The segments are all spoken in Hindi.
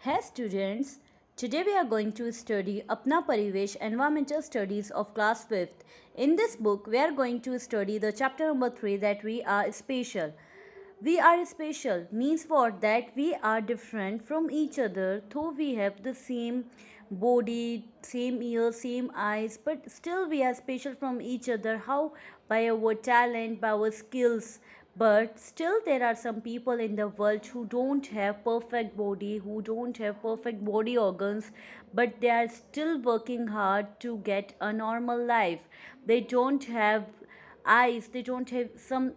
Hey students, today we are going to study Apna Parivesh Environmental Studies of class 5th. In this book, we are going to study the chapter number 3 that we are special. We are special means what? That we are different from each other, though we have the same body, same ears, same eyes, but still we are special from each other. How? By our talent, by our skills. But still there are some people in the world who don't have perfect body, who don't have perfect body organs, but they are still working hard to get a normal life. They don't have eyes, they don't have some,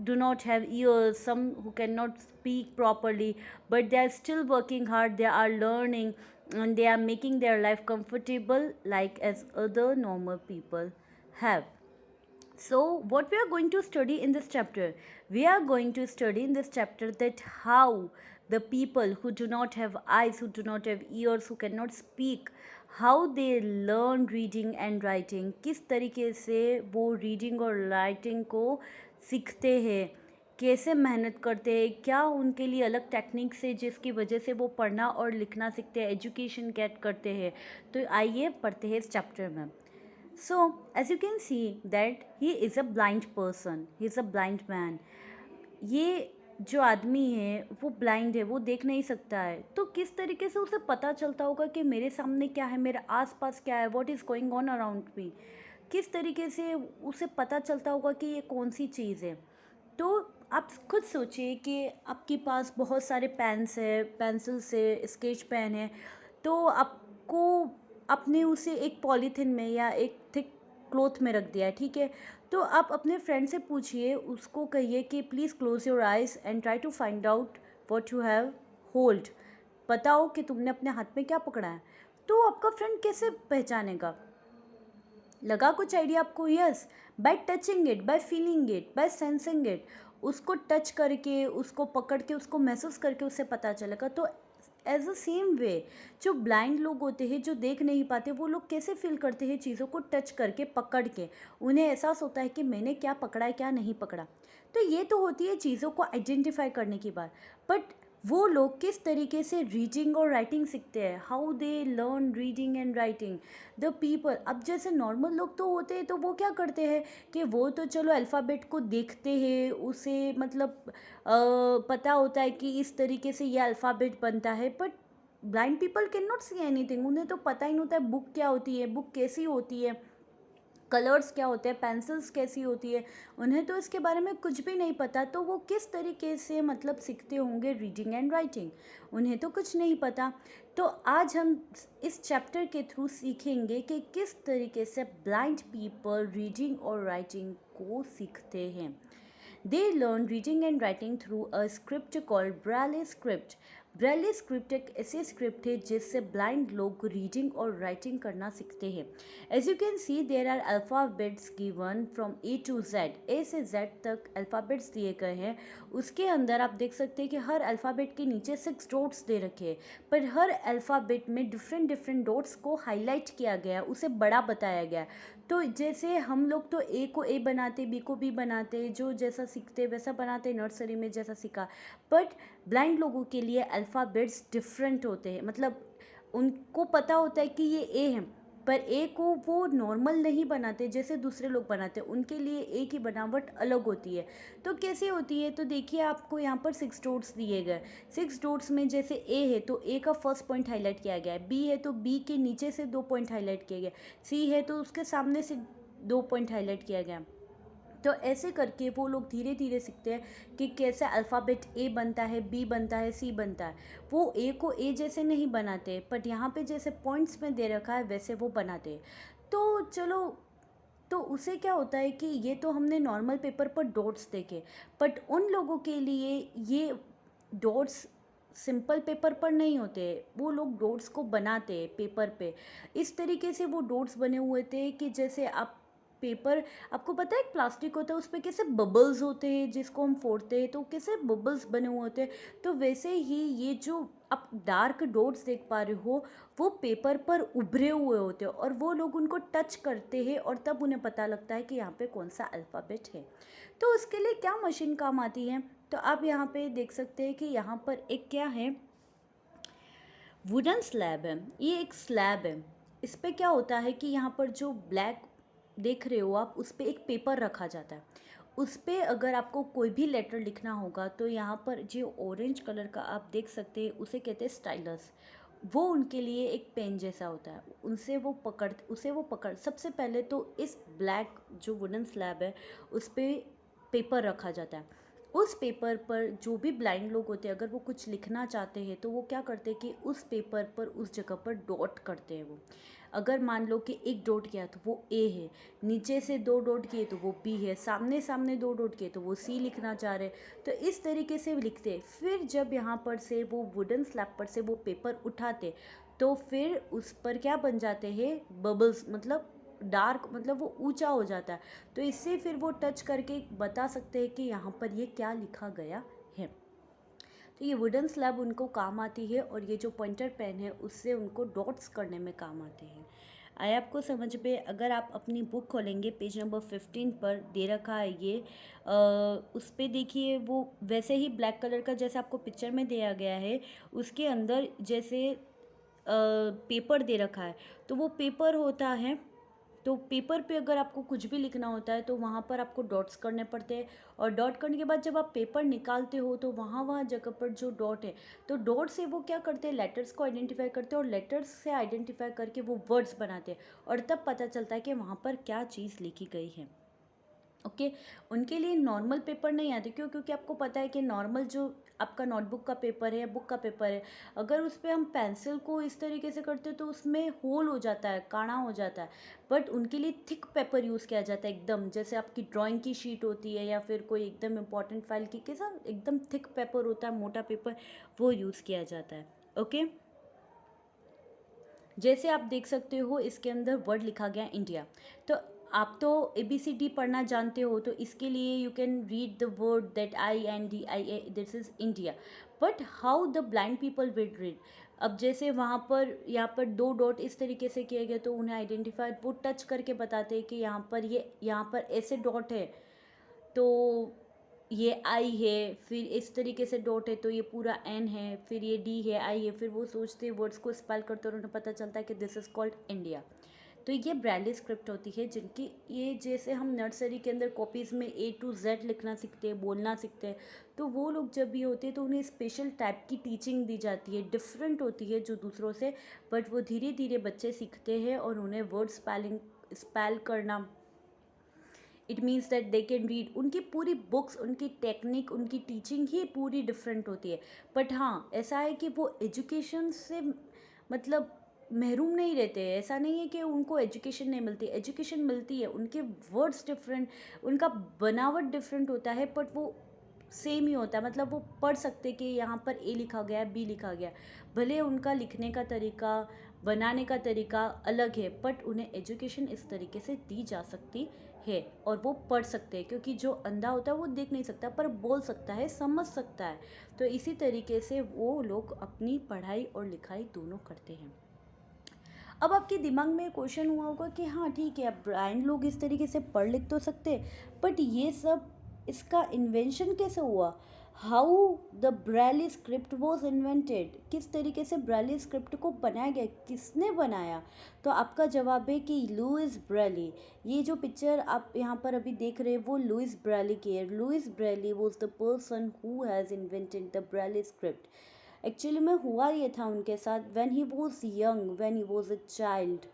do not have ears, some who cannot speak properly, but they are still working hard, they are learning, and they are making their life comfortable like as other normal people have. So, what we are going to study in this chapter? We are going to study in this chapter that how the people who do not have eyes, who do not have ears, who cannot speak, how they learn reading and writing, किस तरीके से वो reading और writing को सीखते हैं, कैसे मेहनत करते हैं, क्या उनके लिए अलग टेक्निक्स है जिसकी वजह से वो पढ़ना और लिखना सीखते हैं, एजुकेशन गेट करते हैं. तो आइए पढ़ते हैं इस चैप्टर में. So, as you can see that he is a blind person, he is a blind man. ये जो आदमी है वो ब्लाइंड है, वो देख नहीं सकता है. तो किस तरीके से उसे पता चलता होगा कि मेरे सामने क्या है, मेरे आसपास क्या है, what is going on around me. किस तरीके से उसे पता चलता होगा कि ये कौन सी चीज़ है. तो आप खुद सोचिए कि आपके पास बहुत सारे पेन्स है, पेंसिल्स है, स्केच पेन है. तो आपको आपने उसे एक पॉलीथिन में या एक थिक क्लॉथ में रख दिया है, ठीक है. तो आप अपने फ्रेंड से पूछिए, उसको कहिए कि please close your eyes and try to find out what you have hold. बताओ कि तुमने अपने हाथ में क्या पकड़ा है. तो आपका फ्रेंड कैसे पहचानेगा. लगा कुछ आइडिया आपको. Yes, by touching it, by feeling it, by sensing it. उसको टच करके, उसको पकड़ के, उसको महसूस करके उससे पता चलेगा. तो एज अ सेम वे, जो ब्लाइंड लोग होते हैं, जो देख नहीं पाते, वो लोग कैसे फील करते हैं चीज़ों को टच करके, पकड़ के. उन्हें एहसास होता है कि मैंने क्या पकड़ा है, क्या नहीं पकड़ा. तो ये तो होती है चीज़ों को आइडेंटिफाई करने की बात. बट वो लोग किस तरीके से रीडिंग और राइटिंग सीखते हैं, how they learn reading and writing. The people, अब जैसे नॉर्मल लोग तो होते हैं, तो वो क्या करते हैं कि वो तो चलो अल्फ़ाबेट को देखते हैं, उसे मतलब पता होता है कि इस तरीके से ये अल्फ़ाबेट बनता है. But blind people can not see anything. उन्हें तो पता ही नहीं होता है बुक क्या होती है, बुक कैसी होती है, कलर्स क्या होते हैं, पेंसिल्स कैसी होती है. उन्हें तो इसके बारे में कुछ भी नहीं पता. तो वो किस तरीके से मतलब सीखते होंगे रीडिंग एंड राइटिंग. उन्हें तो कुछ नहीं पता. तो आज हम इस चैप्टर के थ्रू सीखेंगे कि किस तरीके से ब्लाइंड पीपल रीडिंग और राइटिंग को सीखते हैं. They learn reading and writing through a script called Braille script. Braille script एक ऐसी स्क्रिप्ट है जिससे ब्लाइंड लोग रीडिंग और राइटिंग करना सीखते हैं. As you can see there are alphabets given from A to Z. A से जेड तक अल्फ़ाबेट्स दिए गए हैं. उसके अंदर आप देख सकते हैं कि हर अल्फ़ाबेट के नीचे 6 डॉट्स दे रखे हैं. पर हर अल्फ़ाबेट में डिफरेंट डिफरेंट डॉट्स को हाईलाइट किया गया, उसे बड़ा बताया गया. तो जैसे हम लोग तो ए को ए बनाते, बी को बी बनाते, जो जैसा सीखते वैसा बनाते, नर्सरी में जैसा सीखा. बट ब्लाइंड लोगों के लिए अल्फ़ाबेट्स डिफरेंट होते हैं. मतलब उनको पता होता है कि ये ए है, पर ए को वो नॉर्मल नहीं बनाते जैसे दूसरे लोग बनाते हैं. उनके लिए ए की बनावट अलग होती है. तो कैसे होती है, तो देखिए आपको यहाँ पर 6 डॉट्स दिए गए. 6 डॉट्स में जैसे ए है तो ए का फर्स्ट पॉइंट हाईलाइट किया गया है. बी है तो बी के नीचे से 2 पॉइंट हाईलाइट किए गए. सी है तो उसके सामने से 2 पॉइंट हाईलाइट किया गया. तो ऐसे करके वो लोग धीरे धीरे सीखते हैं कि कैसे अल्फ़ाबेट ए बनता है, बी बनता है, सी बनता है. वो ए को ए जैसे नहीं बनाते, बट यहाँ पे जैसे पॉइंट्स में दे रखा है वैसे वो बनाते हैं. तो चलो, तो उसे क्या होता है कि ये तो हमने नॉर्मल पेपर पर डॉट्स देखे, बट उन लोगों के लिए ये डॉट्स सिंपल पेपर पर नहीं होते. वो लोग डॉट्स को बनाते हैं पेपर पे. इस तरीके से वो डॉट्स बने हुए थे कि जैसे आप पेपर, आपको पता है एक प्लास्टिक होता है उस पर कैसे बबल्स होते हैं जिसको हम फोड़ते हैं तो कैसे बबल्स बने हुए होते हैं. तो वैसे ही ये जो आप डार्क डॉट्स देख पा रहे हो वो पेपर पर उभरे हुए होते हैं, और वो लोग उनको टच करते हैं और तब उन्हें पता लगता है कि यहाँ पे कौन सा अल्फ़ाबेट है. तो उसके लिए क्या मशीन काम आती है, तो आप यहाँ पे देख सकते हैं कि यहाँ पर एक क्या है, वुडन स्लैब है, ये एक स्लैब है। इस पे क्या होता है कि यहाँ पर जो ब्लैक देख रहे हो आप, उस पे एक पेपर रखा जाता है। उस पे अगर आपको कोई भी लेटर लिखना होगा तो यहाँ पर जो ऑरेंज कलर का आप देख सकते हैं उसे कहते हैं स्टाइलस। वो उनके लिए एक पेन जैसा होता है, उसे वो पकड़ सबसे पहले तो इस ब्लैक जो वुडन स्लैब है उस पे पेपर रखा जाता है। उस पेपर पर जो भी ब्लाइंड लोग होते हैं अगर वो कुछ लिखना चाहते हैं तो वो क्या करते हैं कि उस पेपर पर उस जगह पर डॉट करते हैं वो। अगर मान लो कि एक डॉट किया तो वो ए है, नीचे से दो डॉट किए तो वो बी है, सामने सामने दो डॉट किए तो वो सी लिखना चाह रहे। तो इस तरीके से लिखते। फिर जब यहाँ पर से वो वुडन स्लैब पर से वो पेपर उठाते तो फिर उस पर क्या बन जाते हैं, बबल्स, मतलब डार्क, मतलब वो ऊंचा हो जाता है। तो इससे फिर वो टच करके बता सकते हैं कि यहाँ पर ये क्या लिखा गया है। तो ये वुडन स्लैब उनको काम आती है और ये जो पॉइंटर पेन है उससे उनको डॉट्स करने में काम आते हैं। आया आपको समझ में? अगर आप अपनी बुक खोलेंगे पेज नंबर 15 पर दे रखा है ये, उस पे देखिए वो वैसे ही ब्लैक कलर का जैसे आपको पिक्चर में दिया गया है, उसके अंदर जैसे पेपर दे रखा है। तो वो पेपर होता है, तो पेपर पे अगर आपको कुछ भी लिखना होता है तो वहाँ पर आपको डॉट्स करने पड़ते हैं। और डॉट करने के बाद जब आप पेपर निकालते हो तो वहाँ वहाँ जगह पर जो डॉट है, तो डॉट से वो क्या करते हैं, लेटर्स को आइडेंटिफाई करते हैं और लेटर्स से आइडेंटिफाई करके वो वर्ड्स बनाते हैं। और तब पता चलता है कि वहाँ पर क्या चीज़ लिखी गई है। ओके। उनके लिए नॉर्मल पेपर नहीं आते, क्यों? क्योंकि आपको पता है कि नॉर्मल जो आपका नोटबुक का पेपर है या बुक का पेपर है, अगर उस पर हम पेंसिल को इस तरीके से करते हैं तो उसमें होल हो जाता है, काणा हो जाता है। बट उनके लिए थिक पेपर यूज़ किया जाता है, एकदम जैसे आपकी ड्राइंग की शीट होती है या फिर कोई एकदम इंपॉर्टेंट फाइल की कैसा एकदम थिक पेपर होता है, मोटा पेपर, वो यूज़ किया जाता है। ओके। जैसे आप देख सकते हो इसके अंदर वर्ड लिखा गया इंडिया। तो आप तो ABCD पढ़ना जानते हो, तो इसके लिए you can read the word that INDIA, this is India. But how the blind people will read? अब जैसे वहाँ पर यहाँ पर दो डॉट इस तरीके से किए गए तो उन्हें आइडेंटिफाई वो टच करके बताते हैं कि यहाँ पर ऐसे डॉट है, तो ये आई है, फिर इस तरीके से डॉट है तो ये पूरा एन है, फिर ये डी है, आई है, फिर वो सोचते हैं वर्ड्स को स्पेल करते और उन्हें पता चलता है कि दिस इज़ कॉल्ड इंडिया। तो ये ब्रेली स्क्रिप्ट होती है जिनकी ये जैसे हम नर्सरी के अंदर कॉपीज़ में A to Z लिखना सीखते हैं, बोलना सीखते हैं, तो वो लोग जब भी होते हैं तो उन्हें स्पेशल टाइप की टीचिंग दी जाती है, डिफरेंट होती है जो दूसरों से। बट वो धीरे धीरे बच्चे सीखते हैं और उन्हें वर्ड स्पेल करना, it means that they can read. उनकी पूरी बुक्स, उनकी टेक्निक, उनकी टीचिंग ही पूरी डिफरेंट होती है। बट हाँ, ऐसा है कि वो एजुकेशन से मतलब महरूम नहीं रहते हैं। ऐसा नहीं है कि उनको एजुकेशन नहीं मिलती, एजुकेशन मिलती है, उनके वर्ड्स डिफरेंट, उनका बनावट डिफरेंट होता है, बट वो सेम ही होता है। मतलब वो पढ़ सकते कि यहाँ पर A लिखा गया, B लिखा गया, भले उनका लिखने का तरीका, बनाने का तरीका अलग है, बट उन्हें एजुकेशन इस तरीके से दी जा सकती है और वो पढ़ सकते हैं। क्योंकि जो अंधा होता है वो देख नहीं सकता पर बोल सकता है, समझ सकता है। तो इसी तरीके से वो लोग अपनी पढ़ाई और लिखाई दोनों करते हैं। अब आपके दिमाग में क्वेश्चन हुआ होगा कि हाँ ठीक है, अब ब्लाइंड लोग इस तरीके से पढ़ लिख तो सकते, बट ये सब इसका इन्वेंशन कैसे हुआ? How the Braille script was invented? किस तरीके से ब्रेली स्क्रिप्ट को बनाया गया, किसने बनाया? तो आपका जवाब है कि लुइस ब्रेली। ये जो पिक्चर आप यहाँ पर अभी देख रहे हैं वो लुइस ब्रेली की है। Louis Braille was the person who has invented the Braille script. Actually में हुआ ये था उनके साथ, when he was young, when he was a child,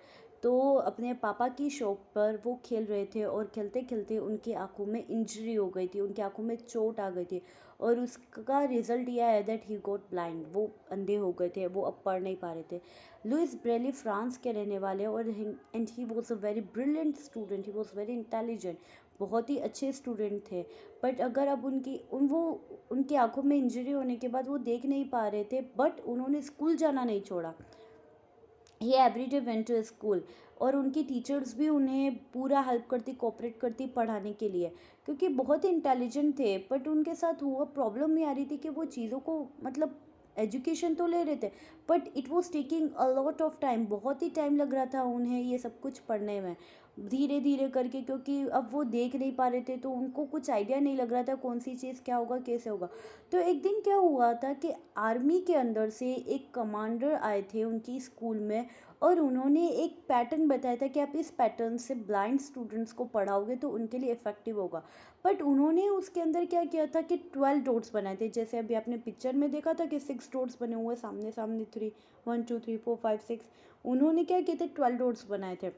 तो अपने पापा की शॉप पर वो खेल रहे थे और खेलते खेलते उनकी आंखों में इंजरी हो गई थी, उनकी आंखों में चोट आ गई थी और उसका रिजल्ट यह है दैट ही गॉट ब्लाइंड। वो अंधे हो गए थे, वो अब पढ़ नहीं पा रहे थे। लुइस ब्रेली फ्रांस के रहने वाले और and he was a very brilliant student, he was very intelligent, बहुत ही अच्छे स्टूडेंट थे। बट अगर अब उनकी आंखों में इंजरी होने के बाद वो देख नहीं पा रहे थे, बट उन्होंने स्कूल जाना नहीं छोड़ा। ही एवरीडे वेंट टू स्कूल और उनकी टीचर्स भी उन्हें पूरा हेल्प करती, कोऑपरेट करती पढ़ाने के लिए, क्योंकि बहुत ही इंटेलिजेंट थे। बट उनके साथ हुआ प्रॉब्लम ये आ रही थी कि वो चीज़ों को मतलब एजुकेशन तो ले रहे थे, but it was taking a lot of time, बहुत ही टाइम लग रहा था उन्हें ये सब कुछ पढ़ने में। धीरे धीरे करके, क्योंकि अब वो देख नहीं पा रहे थे तो उनको कुछ आइडिया नहीं लग रहा था कौन सी चीज़ क्या होगा कैसे होगा। तो एक दिन क्या हुआ था कि आर्मी के अंदर से एक कमांडर आए थे उनकी स्कूल में, और उन्होंने एक पैटर्न बताया था कि आप इस पैटर्न से ब्लाइंड स्टूडेंट्स को पढ़ाओगे तो उनके लिए इफ़ेक्टिव होगा। बट उन्होंने उसके अंदर क्या किया था कि 12 डॉट्स बनाए थे, जैसे अभी आपने पिक्चर में देखा था कि 6 डॉट्स बने हुए सामने सामने, 3 1 2 3 4 5 6। उन्होंने क्या किए थे, 12 डॉट्स बनाए थे।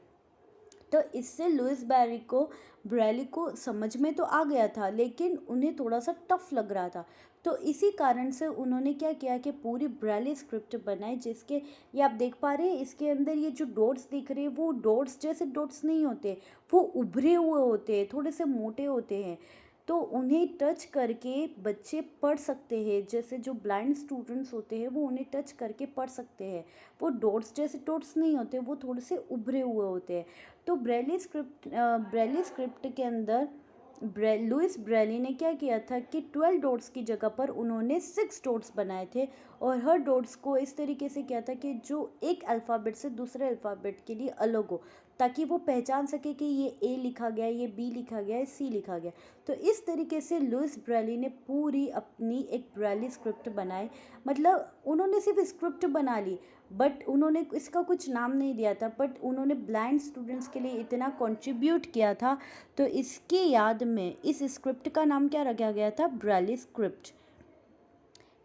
तो इससे लुइस ब्रेली को समझ में तो आ गया था, लेकिन उन्हें थोड़ा सा टफ लग रहा था। तो इसी कारण से उन्होंने क्या किया कि पूरी ब्रेली स्क्रिप्ट बनाई, जिसके ये आप देख पा रहे हैं, इसके अंदर ये जो डॉट्स दिख रहे हैं वो डॉट्स जैसे डॉट्स नहीं होते, वो उभरे हुए होते हैं, थोड़े से मोटे होते हैं। तो उन्हें टच करके बच्चे पढ़ सकते हैं, जैसे जो ब्लाइंड स्टूडेंट्स होते हैं वो उन्हें टच करके पढ़ सकते हैं। वो डॉट्स जैसे डॉट्स नहीं होते, वो थोड़े से उभरे हुए होते हैं। तो ब्रेली स्क्रिप्ट के अंदर लुइस ब्रेली ने क्या किया था कि 12 डॉट्स की जगह पर उन्होंने 6 डॉट्स बनाए थे, और हर डॉट्स को इस तरीके से किया था कि जो एक अल्फ़ाबेट से दूसरे अल्फ़ाबेट के लिए अलग हो, ताकि वो पहचान सके कि ये ए लिखा गया, ये बी लिखा गया है, सी लिखा गया। तो इस तरीके से लुइस ब्रेली ने पूरी अपनी एक ब्रेली स्क्रिप्ट बनाई। मतलब उन्होंने सिर्फ स्क्रिप्ट बना ली, बट उन्होंने इसका कुछ नाम नहीं दिया था, बट उन्होंने ब्लाइंड स्टूडेंट्स के लिए इतना कंट्रीब्यूट किया था, तो इसकी याद में इस स्क्रिप्ट का नाम क्या रखा गया था, ब्रेली स्क्रिप्ट।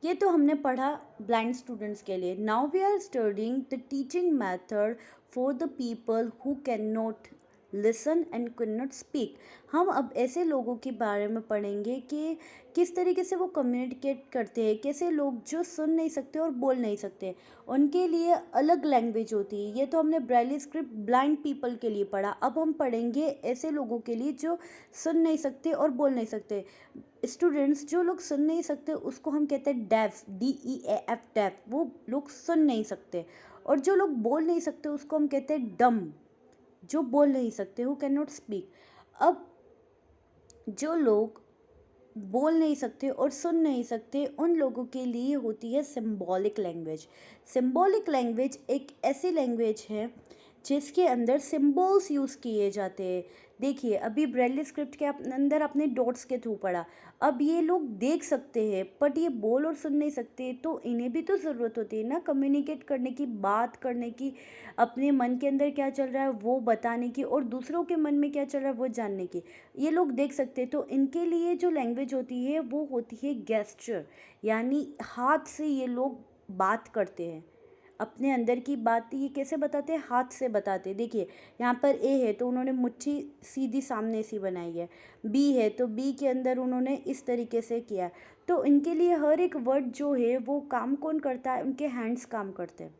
ये तो हमने पढ़ा ब्लाइंड स्टूडेंट्स के लिए। Now we are studying the teaching method for the people who can not listen and can not speak. हम अब ऐसे लोगों के बारे में पढ़ेंगे कि किस तरीके से वो कम्युनिकेट करते हैं, कैसे लोग जो सुन नहीं सकते और बोल नहीं सकते, उनके लिए अलग लैंग्वेज होती है। ये तो हमने ब्रेली स्क्रिप्ट ब्लाइंड पीपल के लिए पढ़ा। अब हम पढ़ेंगे ऐसे लोगों के लिए जो सुन नहीं सकते और बोल नहीं सकते। स्टूडेंट्स, जो लोग सुन नहीं सकते उसको हम कहते हैं डेफ, DEAF, डेफ, वो लोग सुन नहीं सकते। और जो लोग बोल नहीं सकते उसको हम कहते हैं डम, जो बोल नहीं सकते, हु कैन नॉट स्पीक। अब जो लोग बोल नहीं सकते और सुन नहीं सकते, उन लोगों के लिए होती है सिंबॉलिक लैंग्वेज। सिंबॉलिक लैंग्वेज एक ऐसी लैंग्वेज है जिसके अंदर सिंबल्स यूज़ किए जाते हैं। देखिए, अभी ब्रेली स्क्रिप्ट के अंदर अपने डॉट्स के थ्रू पढ़ा। अब ये लोग देख सकते हैं बट ये बोल और सुन नहीं सकते, तो इन्हें भी तो ज़रूरत होती है ना कम्युनिकेट करने की, बात करने की, अपने मन के अंदर क्या चल रहा है वो बताने की, और दूसरों के मन में क्या चल रहा है वो जानने की। ये लोग देख सकते हैं, तो इनके लिए जो लैंग्वेज होती है वो होती है गेस्चर, यानी हाथ से ये लोग बात करते हैं। अपने अंदर की बात ये कैसे बताते हैं, हाथ से बताते हैं। देखिए, यहाँ पर ए है तो उन्होंने मुट्ठी सीधी सामने सी बनाई है, बी है तो बी के अंदर उन्होंने इस तरीके से किया। तो इनके लिए हर एक वर्ड जो है वो काम कौन करता है, उनके हैंड्स काम करते हैं।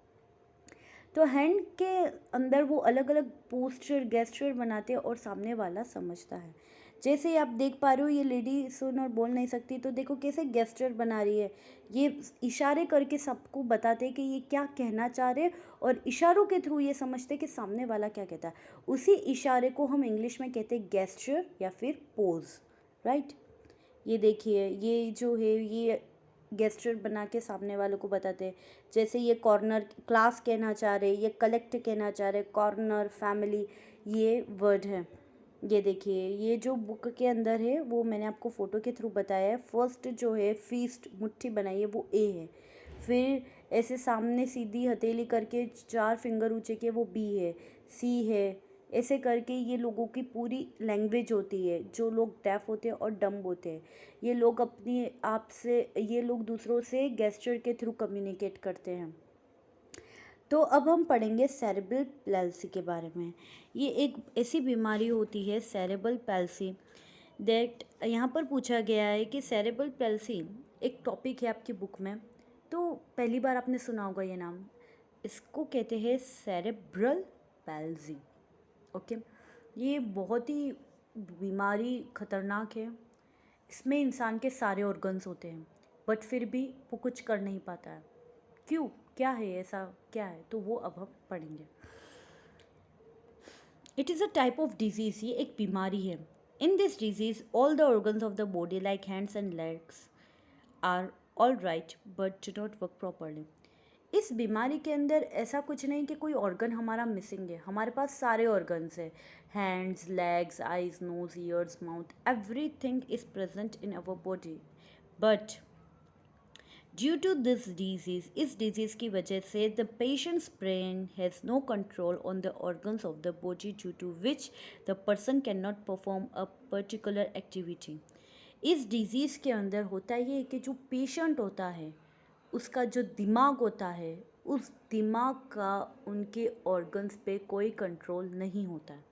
तो हैंड के अंदर वो अलग अलग पोस्चर गेस्चर बनाते हैं और सामने वाला समझता है। जैसे आप देख पा रहे हो, ये लेडी सुन और बोल नहीं सकती, तो देखो कैसे गेस्चर बना रही है, ये इशारे करके सबको बताते हैं कि ये क्या कहना चाह रहे हैं, और इशारों के थ्रू ये समझते हैं कि सामने वाला क्या कहता है। उसी इशारे को हम इंग्लिश में कहते हैं गेस्चर या फिर पोज, राइट। ये देखिए, ये जो है ये गेस्चर बना के सामने वालों को बताते हैं। जैसे ये कॉर्नर क्लास कहना चाह रहे, ये कलेक्ट कहना चाह रहे, कॉर्नर, फैमिली, ये वर्ड है। ये देखिए, ये जो बुक के अंदर है वो मैंने आपको फ़ोटो के थ्रू बताया है। फर्स्ट जो है फीस्ट मुट्ठी बनाई है वो ए है, फिर ऐसे सामने सीधी हथेली करके 4 फिंगर ऊंचे के वो बी है, सी है। ऐसे करके ये लोगों की पूरी लैंग्वेज होती है। जो लोग डेफ होते हैं और डम्ब होते हैं, ये लोग अपनी आप से, ये लोग दूसरों से गेस्चर के थ्रू कम्युनिकेट करते हैं। तो अब हम पढ़ेंगे सेरेब्रल पैल्सी के बारे में। ये एक ऐसी बीमारी होती है सेरेब्रल पैल्सी, दैट यहाँ पर पूछा गया है कि सेरेब्रल पैल्सी एक टॉपिक है आपकी बुक में, तो पहली बार आपने सुना होगा ये नाम। इसको कहते हैं सेरेब्रल पैल्सी। ओके, ये बहुत ही बीमारी खतरनाक है। इसमें इंसान के सारे ऑर्गन्स होते हैं, बट फिर भी वो कुछ कर नहीं पाता है। क्यों, क्या है ऐसा, क्या है, तो वो अब हम पढ़ेंगे। It is a type of disease, ये एक बीमारी है। In this disease all the organs of the body like hands and legs are all right but do not work properly. इस बीमारी के अंदर ऐसा कुछ नहीं कि कोई ऑर्गन हमारा मिसिंग है, हमारे पास सारे ऑर्गन्स हैं, hands, legs, eyes, nose, ears, mouth, everything is present in our body. But due to this disease, इस डिजीज की वजह से the patient's brain has no control on the organs of the body, due to which the person can not perform a particular activity. इस डिजीज़ के अंदर होता ये है कि जो पेशेंट होता है उसका जो दिमाग होता है, उस दिमाग का उनके ऑर्गन्स पे कोई कंट्रोल नहीं होता है।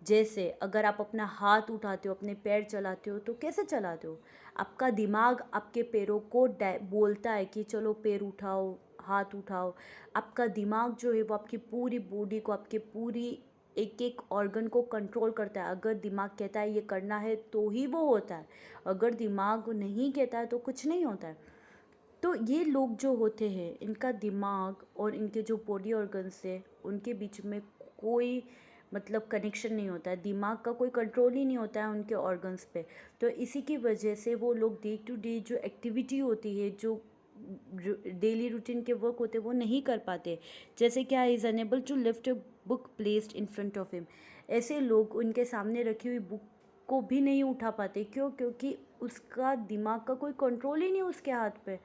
जैसे अगर आप अपना हाथ उठाते हो, अपने पैर चलाते हो, तो कैसे चलाते हो? आपका दिमाग आपके पैरों को बोलता है कि चलो पैर उठाओ, हाथ उठाओ। आपका दिमाग जो है वो आपकी पूरी बॉडी को, आपके पूरी एक एक ऑर्गन को कंट्रोल करता है। अगर दिमाग कहता है ये करना है तो ही वो होता है, अगर दिमाग नहीं कहता है तो कुछ नहीं होता है। तो ये लोग जो होते हैं, इनका दिमाग और इनके जो बॉडी ऑर्गन्स है उनके बीच में कोई मतलब कनेक्शन नहीं होता है, दिमाग का कोई कंट्रोल ही नहीं होता है उनके ऑर्गन्स पे। तो इसी की वजह से वो लोग डे टू डे जो एक्टिविटी होती है, जो डेली रूटीन के वर्क होते हैं वो नहीं कर पाते। जैसे क्या, is unable to lift a book placed in front of him. ऐसे लोग उनके सामने रखी हुई बुक को भी नहीं उठा पाते। क्यों? क्योंकि उसका दिमाग का कोई कंट्रोल ही नहीं उसके हाथ पे।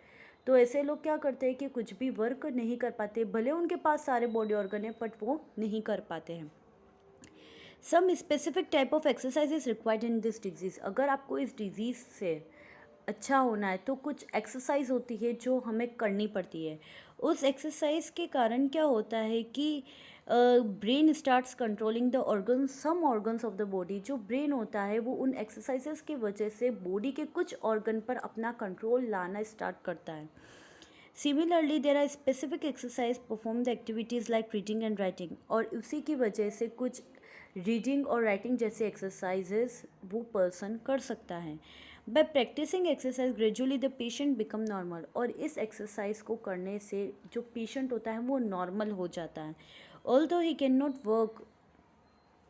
तो ऐसे लोग क्या करते हैं कि कुछ भी वर्क नहीं कर पाते, भले उनके पास सारे बॉडी ऑर्गन है बट वो नहीं कर पाते हैं। Some specific type of exercise is required in this disease. अगर आपको इस डिजीज़ से अच्छा होना है तो कुछ एक्सरसाइज होती है जो हमें करनी पड़ती है। उस एक्सरसाइज के कारण क्या होता है कि brain starts controlling the organs, some organs of the body. जो ब्रेन होता है वो उन एक्सरसाइजेस की वजह से बॉडी के कुछ ऑर्गन पर अपना कंट्रोल लाना स्टार्ट करता है। Similarly there are specific exercise perform the activities like reading and writing. और उसी की वजह से कुछ रीडिंग और राइटिंग जैसे एक्सरसाइजेस वो पर्सन कर सकता है। By practicing exercise gradually the patient become normal. और इस एक्सरसाइज को करने से जो पेशेंट होता है वो नॉर्मल हो जाता है। Although he can not work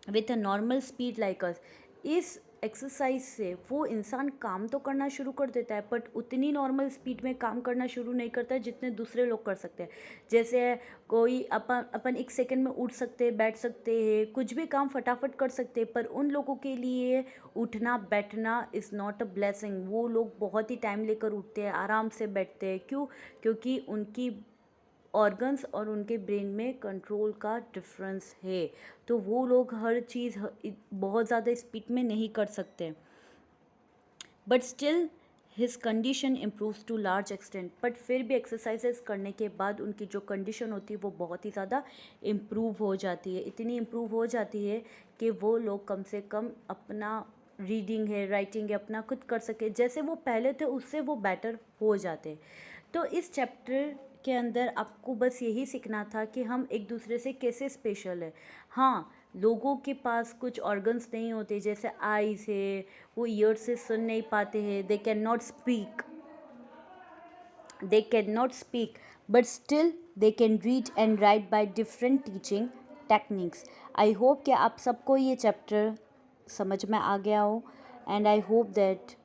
with a normal speed like us. इस एक्सरसाइज से वो इंसान काम तो करना शुरू कर देता है बट उतनी नॉर्मल स्पीड में काम करना शुरू नहीं करता है जितने दूसरे लोग कर सकते हैं। जैसे कोई अपन एक सेकंड में उठ सकते हैं, बैठ सकते हैं, कुछ भी काम फटाफट कर सकते हैं, पर उन लोगों के लिए उठना बैठना इज़ नॉट अ ब्लेसिंग। वो लोग बहुत ही टाइम लेकर उठते हैं, आराम से बैठते हैं। क्यों? क्योंकि उनकी ऑर्गन्स और उनके ब्रेन में कंट्रोल का डिफरेंस है। तो वो लोग हर चीज़ बहुत ज़्यादा स्पीड में नहीं कर सकते। But still his condition improves to large extent. बट फिर भी एक्सरसाइजेस करने के बाद उनकी जो कंडीशन होती है वो बहुत ही ज़्यादा इम्प्रूव हो जाती है। इतनी इम्प्रूव हो जाती है कि वो लोग कम से कम अपना रीडिंग है, राइटिंग है, अपना खुद कर सके। जैसे वो पहले थे उससे वो बेटर हो जाते। तो इस चैप्टर के अंदर आपको बस यही सीखना था कि हम एक दूसरे से कैसे स्पेशल है। हाँ, लोगों के पास कुछ ऑर्गन्स नहीं होते, जैसे आईज है, वो ईयर से सुन नहीं पाते हैं, they cannot speak but still they can read and write by different teaching techniques. I hope कि आप सबको ये चैप्टर समझ में आ गया हो, and I hope that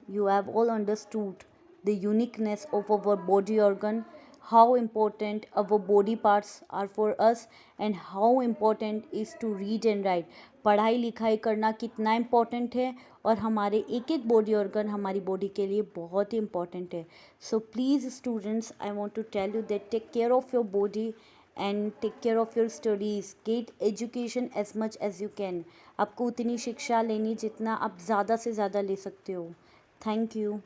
you have all understood the uniqueness of our body organ, how important our body parts are for us, and how important is to read and write. पढ़ाई लिखाई करना कितना इम्पोर्टेंट है और हमारे एक एक बॉडी ऑर्गन हमारी बॉडी के लिए बहुत ही इम्पोर्टेंट है। So please students, I want to tell you that take care of your body and take care of your studies, get education as much as you can. आपको उतनी शिक्षा लेनी जितना आप ज़्यादा से ज़्यादा ले सकते हो। Thank you.